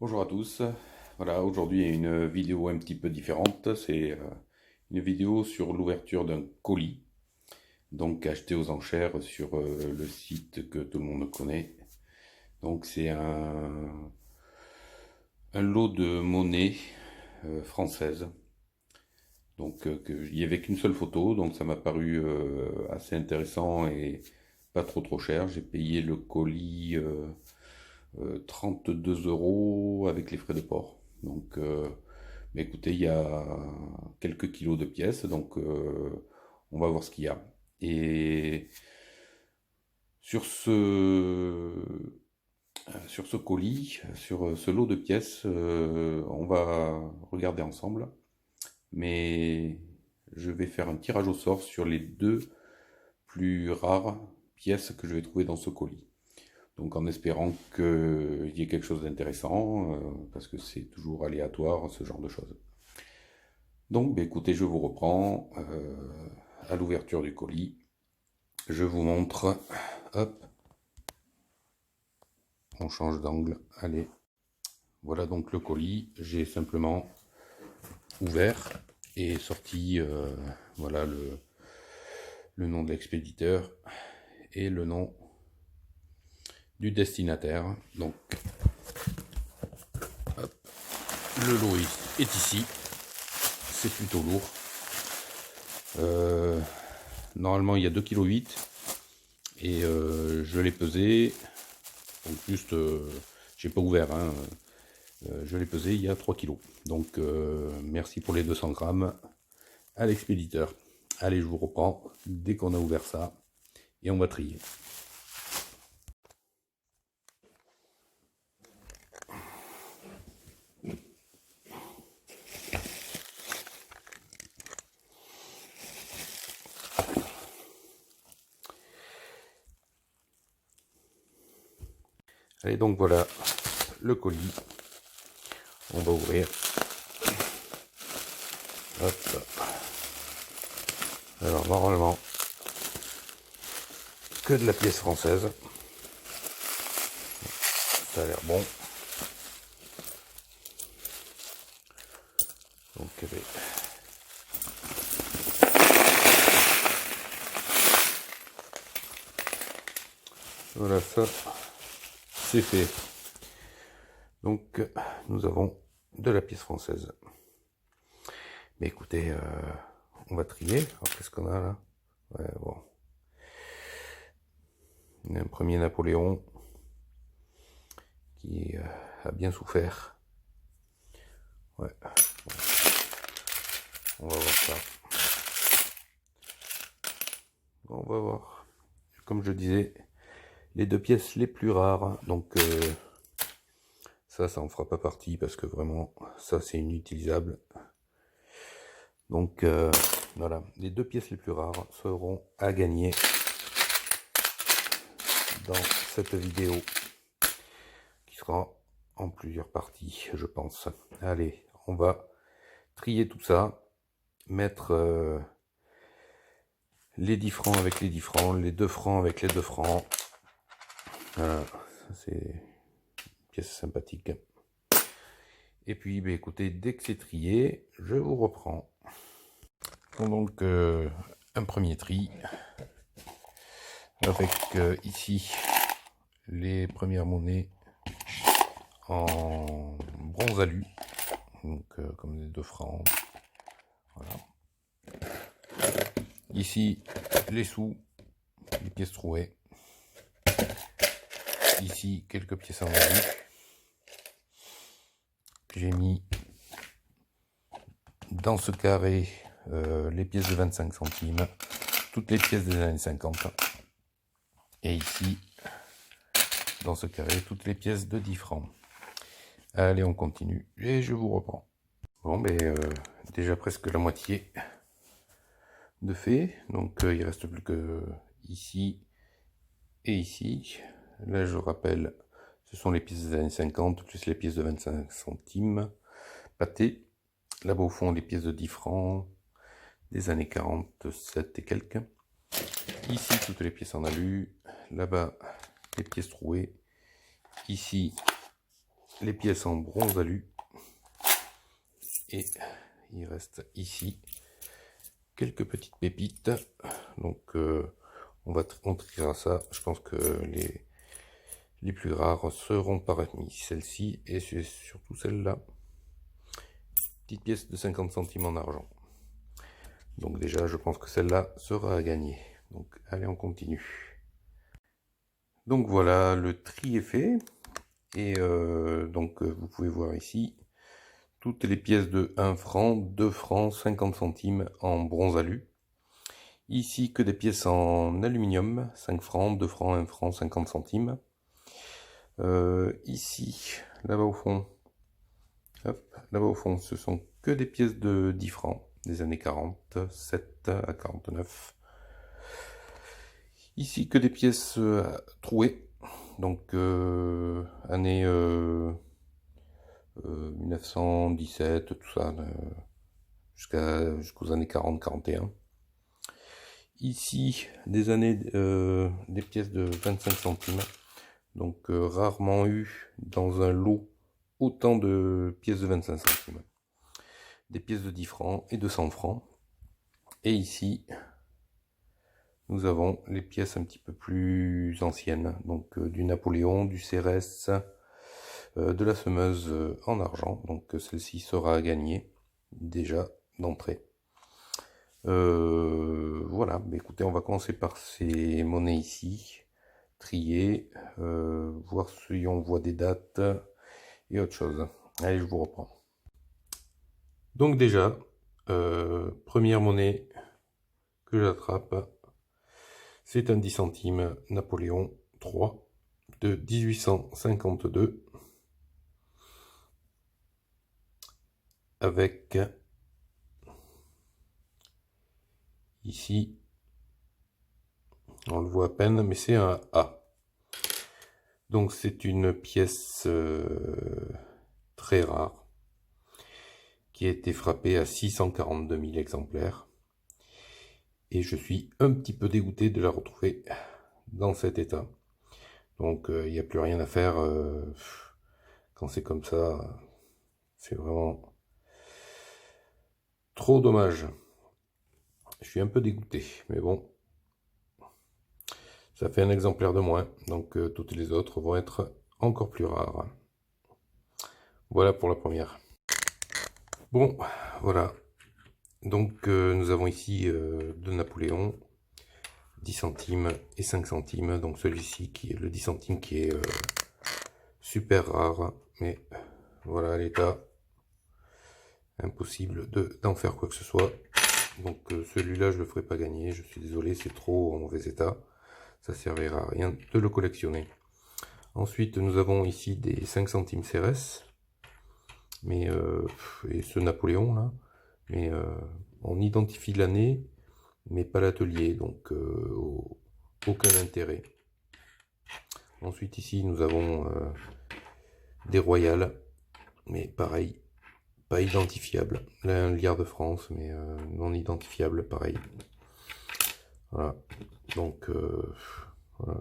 Bonjour à tous. Voilà, aujourd'hui il y a une vidéo un petit peu différente. C'est une vidéo sur l'ouverture d'un colis, donc acheté aux enchères sur le site que tout le monde connaît. Donc c'est un lot de monnaie française. Donc il n'y avait qu'une seule photo, donc ça m'a paru assez intéressant et pas trop cher. J'ai payé le colis 32 euros avec les frais de port. Donc mais écoutez, il y a quelques kilos de pièces, donc on va voir ce qu'il y a. Et sur sur ce colis, sur ce lot de pièces, on va regarder ensemble. Mais je vais faire un tirage au sort sur les deux plus rares pièces que je vais trouver dans ce colis. Donc en espérant qu'il y ait quelque chose d'intéressant, parce que c'est toujours aléatoire ce genre de choses. Donc bah, écoutez, je vous reprends à l'ouverture du colis. Je vous montre. Hop, on change d'angle. Allez, voilà donc le colis. J'ai simplement ouvert et sorti voilà le nom de l'expéditeur et le nom du destinataire. Donc hop, le lot est ici. C'est plutôt lourd. Normalement il y a 2,8 kg et je l'ai pesé. Donc juste, j'ai pas ouvert, hein, je l'ai pesé, il y a 3 kilos. Donc merci pour les 200 grammes à l'expéditeur. Allez, je vous reprends dès qu'on a ouvert ça et on va trier. Allez, donc voilà le colis. On va ouvrir. Hop. Alors normalement, que de la pièce française. Ça a l'air bon. Donc allez. Voilà, ça c'est fait. Donc nous avons de la pièce française. Mais écoutez, on va trier. Alors qu'est-ce qu'on a là? Ouais, bon. Il y a un premier Napoléon qui a bien souffert. Ouais. On va voir ça. On va voir. Comme je disais, les deux pièces les plus rares. Donc ça en fera pas partie parce que vraiment, ça c'est inutilisable. Donc voilà, les deux pièces les plus rares seront à gagner dans cette vidéo qui sera en plusieurs parties, je pense. Allez, on va trier tout ça, mettre les 10 francs avec les 10 francs, les 2 francs avec les 2 francs. Voilà, c'est une pièce sympathique. Et puis, bah, écoutez, dès que c'est trié, je vous reprends. Donc, un premier tri avec ici les premières monnaies en bronze alu, donc comme les 2 francs. Voilà. Ici, les sous, les pièces trouées. Ici, quelques pièces en alu. J'ai mis dans ce carré les pièces de 25 centimes, toutes les pièces des années 50. Et ici, dans ce carré, toutes les pièces de 10 francs. Allez, on continue et je vous reprends. Bon, ben déjà presque la moitié de fait. Donc il reste plus que ici et ici. Là, je rappelle, ce sont les pièces des années 50 plus les pièces de 25 centimes pâtées. Là-bas au fond, les pièces de 10 francs des années 47 et quelques. Ici, toutes les pièces en alu. Là-bas, les pièces trouées. Ici, les pièces en bronze alu. Et il reste ici quelques petites pépites. Donc on triera ça. Je pense que les plus rares seront parmi celle-ci et surtout celle-là. Petite pièce de 50 centimes en argent. Donc déjà, je pense que celle-là sera à gagner. Donc allez, on continue. Donc voilà, le tri est fait. Et donc vous pouvez voir ici toutes les pièces de 1 franc, 2 francs, 50 centimes en bronze alu. Ici que des pièces en aluminium, 5 francs, 2 francs, 1 franc, 50 centimes. Ici, là-bas au fond, là-bas au fond, ce sont que des pièces de 10 francs des années 47 à 49. Ici que des pièces trouées, donc années 1917, tout ça, jusqu'aux années 40-41. Ici, des pièces de 25 centimes, donc rarement eu dans un lot autant de pièces de 25 centimes. Des pièces de 10 francs et de 100 francs. Et ici, nous avons les pièces un petit peu plus anciennes, donc du Napoléon, du Cérès, de la semeuse en argent. Donc celle-ci sera à gagner déjà d'entrée. Voilà, mais écoutez, on va commencer par ces monnaies ici, trier, voir si on voit des dates et autre chose. Allez, je vous reprends. Donc déjà, première monnaie que j'attrape, c'est un 10 centimes Napoléon III de 1852 avec ici, on le voit à peine, mais c'est un A. Donc c'est une pièce très rare qui a été frappée à 642 000 exemplaires. Et je suis un petit peu dégoûté de la retrouver dans cet état. Donc il n'y a plus rien à faire quand c'est comme ça. C'est vraiment trop dommage. Je suis un peu dégoûté, mais bon. Ça fait un exemplaire de moins, donc toutes les autres vont être encore plus rares. Voilà pour la première. Bon, voilà. Donc nous avons ici de Napoléon, 10 centimes et 5 centimes. Donc celui-ci qui est le 10 centimes qui est super rare, mais voilà l'état. Impossible d'en faire quoi que ce soit. Donc celui-là je le ferai pas gagner, je suis désolé, c'est trop en mauvais état. Ça servira à rien de le collectionner. Ensuite nous avons ici des 5 centimes Cérès. Mais et ce Napoléon là. Mais on identifie l'année, mais pas l'atelier, donc aucun intérêt. Ensuite ici nous avons des royales, mais pareil, pas identifiable. Là un liard de France, mais non identifiable, pareil. Voilà, donc voilà,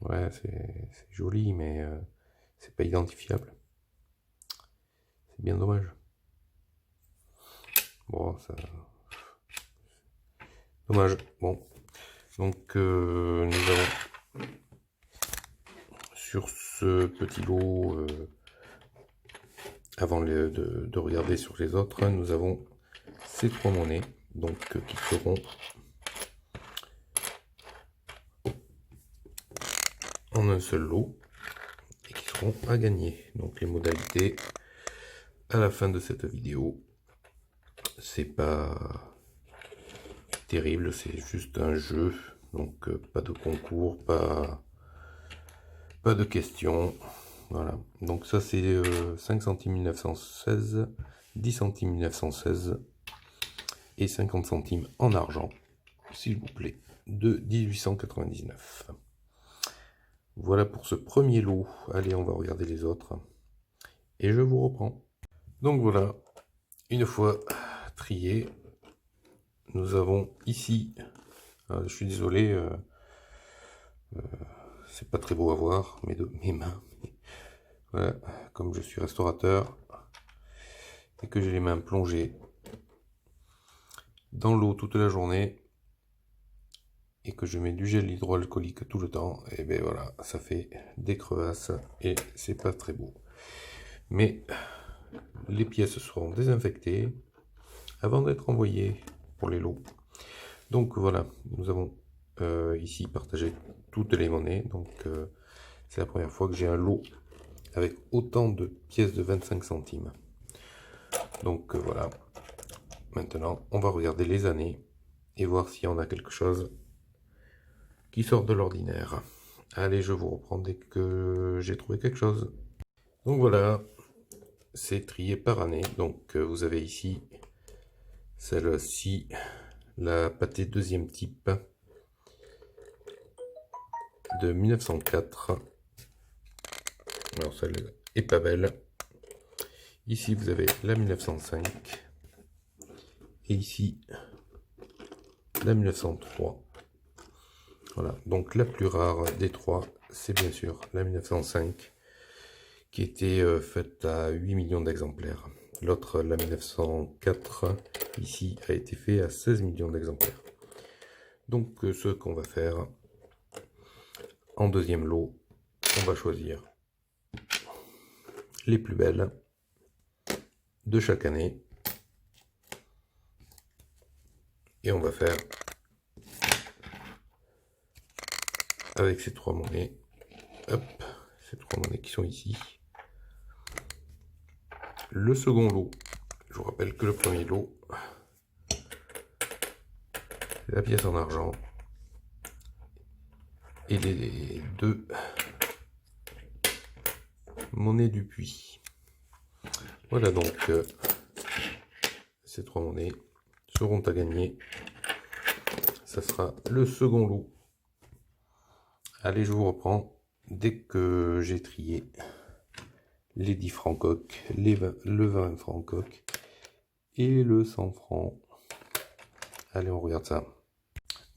ouais, c'est joli, mais c'est pas identifiable. C'est bien dommage. Bon, ça... Dommage. Bon. Donc, nous avons sur ce petit lot, avant de regarder sur les autres, nous avons ces 3 monnaies, donc qui seront en un seul lot et qui seront à gagner. Donc, les modalités à la fin de cette vidéo. C'est pas terrible, c'est juste un jeu, donc pas de concours, pas de questions. Voilà, donc ça c'est 5 centimes 1916, 10 centimes 1916 et 50 centimes en argent, s'il vous plaît, de 1899. Voilà pour ce premier lot. Allez, on va regarder les autres et je vous reprends. Donc voilà, une fois trié, nous avons ici, je suis désolé, c'est pas très beau à voir, mes mains. Voilà, comme je suis restaurateur et que j'ai les mains plongées dans l'eau toute la journée et que je mets du gel hydroalcoolique tout le temps, et ben voilà, ça fait des crevasses et c'est pas très beau. Mais les pièces seront désinfectées avant d'être envoyées pour les lots. Donc voilà, nous avons ici partagé toutes les monnaies. Donc c'est la première fois que j'ai un lot avec autant de pièces de 25 centimes. Donc voilà, maintenant on va regarder les années et voir si on a quelque chose qui sort de l'ordinaire. Allez, je vous reprends dès que j'ai trouvé quelque chose. Donc voilà, c'est trié par année. Donc vous avez ici celle-ci, la pâtée deuxième type de 1904. Alors celle est pas belle. Ici vous avez la 1905 et ici la 1903. Voilà, donc la plus rare des trois, c'est bien sûr la 1905 qui était faite à 8 millions d'exemplaires. L'autre, la 1904, ici a été fait à 16 millions d'exemplaires. Donc ce qu'on va faire en deuxième lot, on va choisir les plus belles de chaque année et on va faire avec ces trois monnaies, hop, ces trois monnaies qui sont ici, le second lot. Je vous rappelle que le premier lot, la pièce en argent et les deux monnaies du puits. Voilà donc ces trois monnaies seront à gagner. Ça sera le second lot. Allez, je vous reprends dès que j'ai trié les 10 francs coques, le 20 francs coques et le 100 francs. Allez, on regarde ça.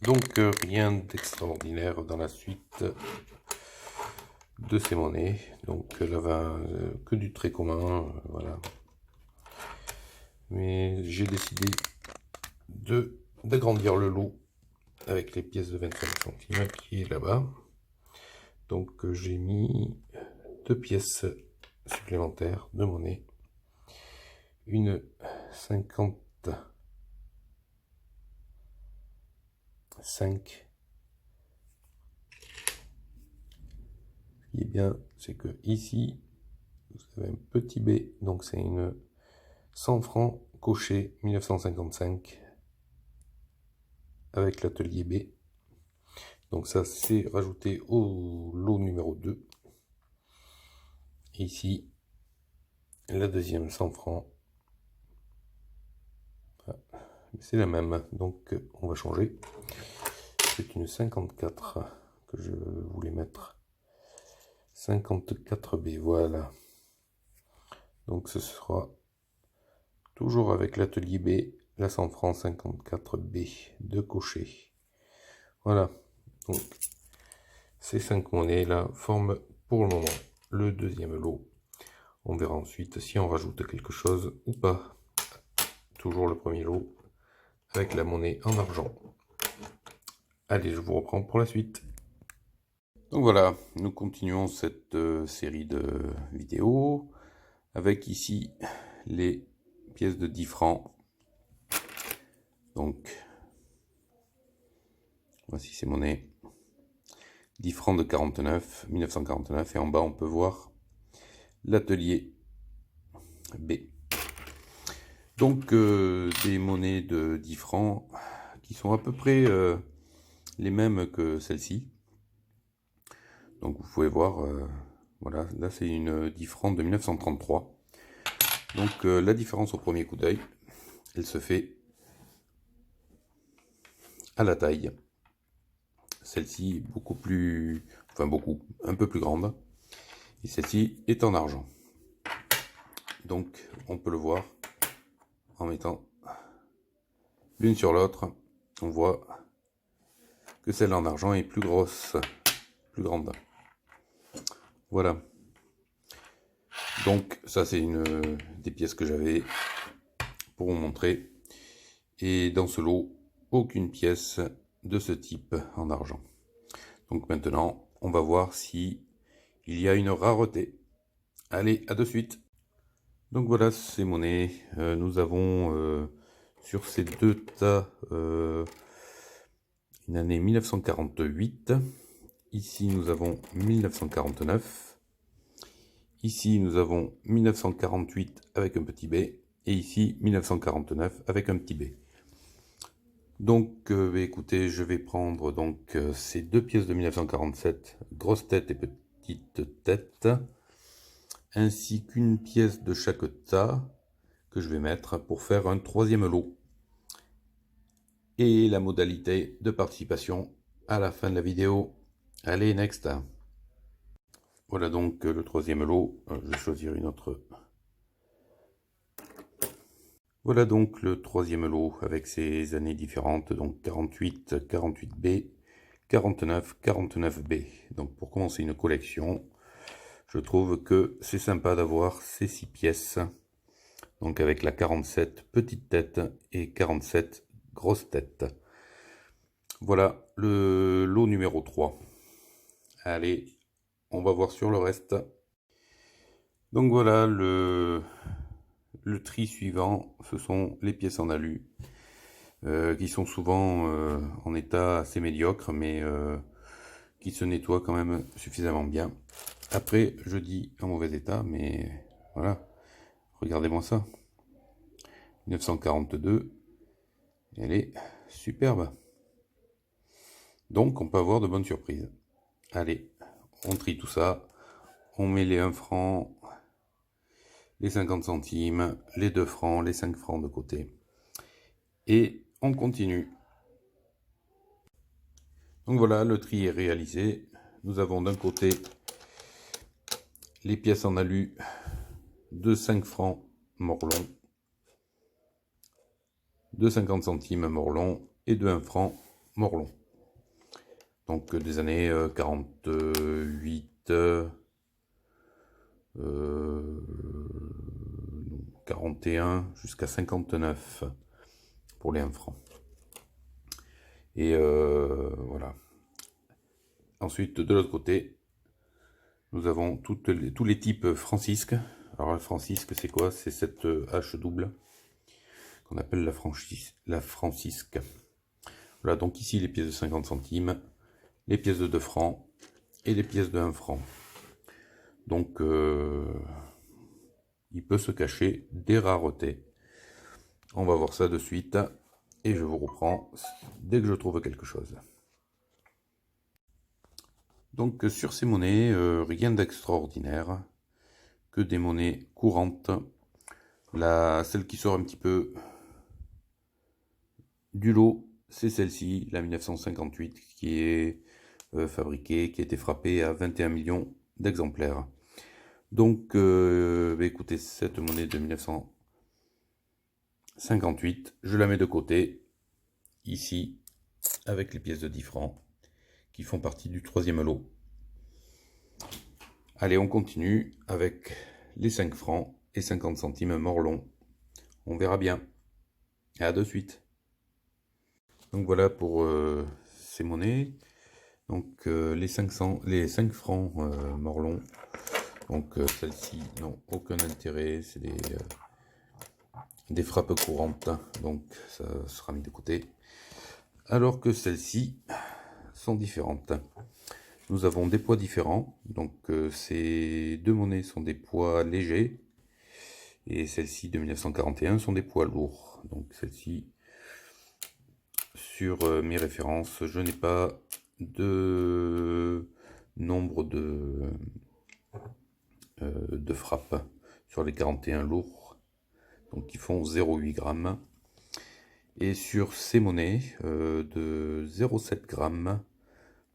Donc rien d'extraordinaire dans la suite de ces monnaies. Donc là, que du très commun, voilà. Mais j'ai décidé d'agrandir le lot avec les pièces de 25 centimes qui est là-bas. Donc j'ai mis deux pièces supplémentaires de monnaie. Une 55. Ce qui est bien, c'est que ici, vous avez un petit B, donc c'est une 100 francs coché 1955 avec l'atelier B. Donc ça, c'est rajouté au lot numéro 2. Et ici, la deuxième 100 francs. C'est la même, donc on va changer. C'est une 54 que je voulais mettre. 54B, voilà. Donc ce sera toujours avec l'atelier B, la 100 francs 54B de cocher. Voilà. Donc ces 5 monnaies là forment pour le moment le deuxième lot. On verra ensuite si on rajoute quelque chose ou pas. Toujours le premier lot avec la monnaie en argent. Allez, je vous reprends pour la suite. Donc voilà, nous continuons cette série de vidéos avec ici les pièces de 10 francs. Donc, voici ces monnaies. 10 francs de 1949 et en bas on peut voir l'atelier B. Donc des monnaies de 10 francs qui sont à peu près les mêmes que celle-ci. Donc vous pouvez voir, voilà, là c'est une 10 francs de 1933. Donc la différence au premier coup d'œil, elle se fait à la taille. Celle-ci beaucoup plus, enfin beaucoup, un peu plus grande. Et celle-ci est en argent. Donc on peut le voir en mettant l'une sur l'autre. On voit que celle en argent est plus grosse, plus grande. Voilà. Donc ça c'est une des pièces que j'avais pour vous montrer. Et dans ce lot, aucune pièce de ce type en argent. Donc maintenant, on va voir si il y a une rareté. Allez, à de suite. Donc voilà ces monnaies. Nous avons sur ces deux tas une année 1948. Ici nous avons 1949. Ici nous avons 1948 avec un petit b. Et ici 1949 avec un petit b. Donc écoutez, je vais prendre donc ces deux pièces de 1947, grosse tête et petite tête, ainsi qu'une pièce de chaque tas que je vais mettre pour faire un troisième lot. Et la modalité de participation à la fin de la vidéo. Allez, next. Voilà donc le troisième lot. Je vais choisir une autre. Voilà donc le troisième lot avec ses années différentes, donc 48, 48B, 49, 49B. Donc pour commencer une collection, je trouve que c'est sympa d'avoir ces 6 pièces. Donc avec la 47 petite tête et 47 grosse tête. Voilà le lot numéro 3. Allez, on va voir sur le reste. Donc voilà le tri suivant, ce sont les pièces en alu. Qui sont souvent en état assez médiocre, mais qui se nettoient quand même suffisamment bien. Après, je dis en mauvais état, mais voilà, regardez-moi ça. 1942, elle est superbe. Donc, on peut avoir de bonnes surprises. Allez, on trie tout ça. On met les 1 franc, les 50 centimes, les 2 francs, les 5 francs de côté. Et on continue. Donc voilà, le tri est réalisé. Nous avons d'un côté les pièces en alu de 5 francs Morlon, de 50 centimes Morlon et de 1 franc Morlon. Donc des années 48, 41 jusqu'à 59 pour les 1 franc. Et voilà. Ensuite, de l'autre côté, nous avons tous les types francisques. Alors la francisque, c'est quoi? C'est cette hache double qu'on appelle la francisque. Voilà, donc ici les pièces de 50 centimes, les pièces de 2 francs et les pièces de 1 franc. Donc il peut se cacher des raretés. On va voir ça de suite et je vous reprends dès que je trouve quelque chose. Donc sur ces monnaies, rien d'extraordinaire, que des monnaies courantes. Celle qui sort un petit peu du lot, c'est celle-ci, la 1958, qui est fabriquée, qui a été frappée à 21 millions d'exemplaires. Donc écoutez, cette monnaie de 1958, je la mets de côté, ici, avec les pièces de 10 francs, qui font partie du troisième lot. Allez, on continue avec les 5 francs et 50 centimes Morlon. On verra bien. À de suite. Donc voilà pour ces monnaies. Donc les 5 francs Morlon. Donc celles-ci n'ont aucun intérêt. C'est des frappes courantes. Donc ça sera mis de côté. Alors que celles-ci sont différentes. Nous avons des poids différents. Donc ces deux monnaies sont des poids légers. Et celles-ci de 1941 sont des poids lourds. Donc celle-ci, sur mes références, je n'ai pas de nombre de frappes sur les 41 lourds. Donc qui font 0,8 grammes. Et sur ces monnaies de 0,7 grammes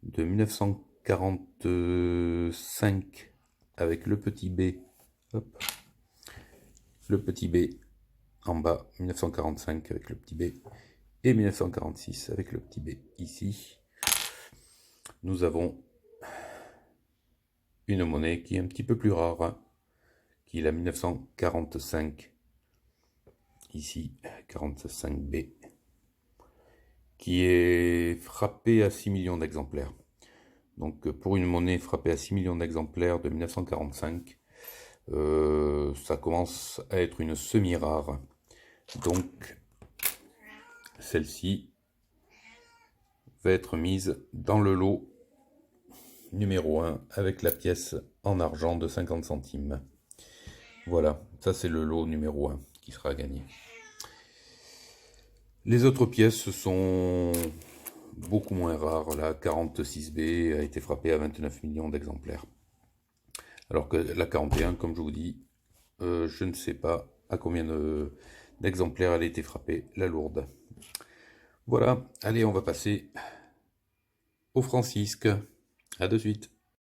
de 1945 avec le petit B. Hop. Le petit B en bas, 1945 avec le petit B, et 1946 avec le petit B ici. Nous avons une monnaie qui est un petit peu plus rare, qui est la 1945, ici, 45B, qui est frappée à 6 millions d'exemplaires. Donc pour une monnaie frappée à 6 millions d'exemplaires de 1945, ça commence à être une semi-rare. Donc celle-ci va être mise dans le lot numéro 1 avec la pièce en argent de 50 centimes. Voilà, ça c'est le lot numéro 1 qui sera gagné. Les autres pièces sont beaucoup moins rares. La 46B a été frappée à 29 millions d'exemplaires. Alors que la 41, comme je vous dis, je ne sais pas à combien d'exemplaires elle a été frappée, la lourde. Voilà, allez, on va passer au francisque. À de suite.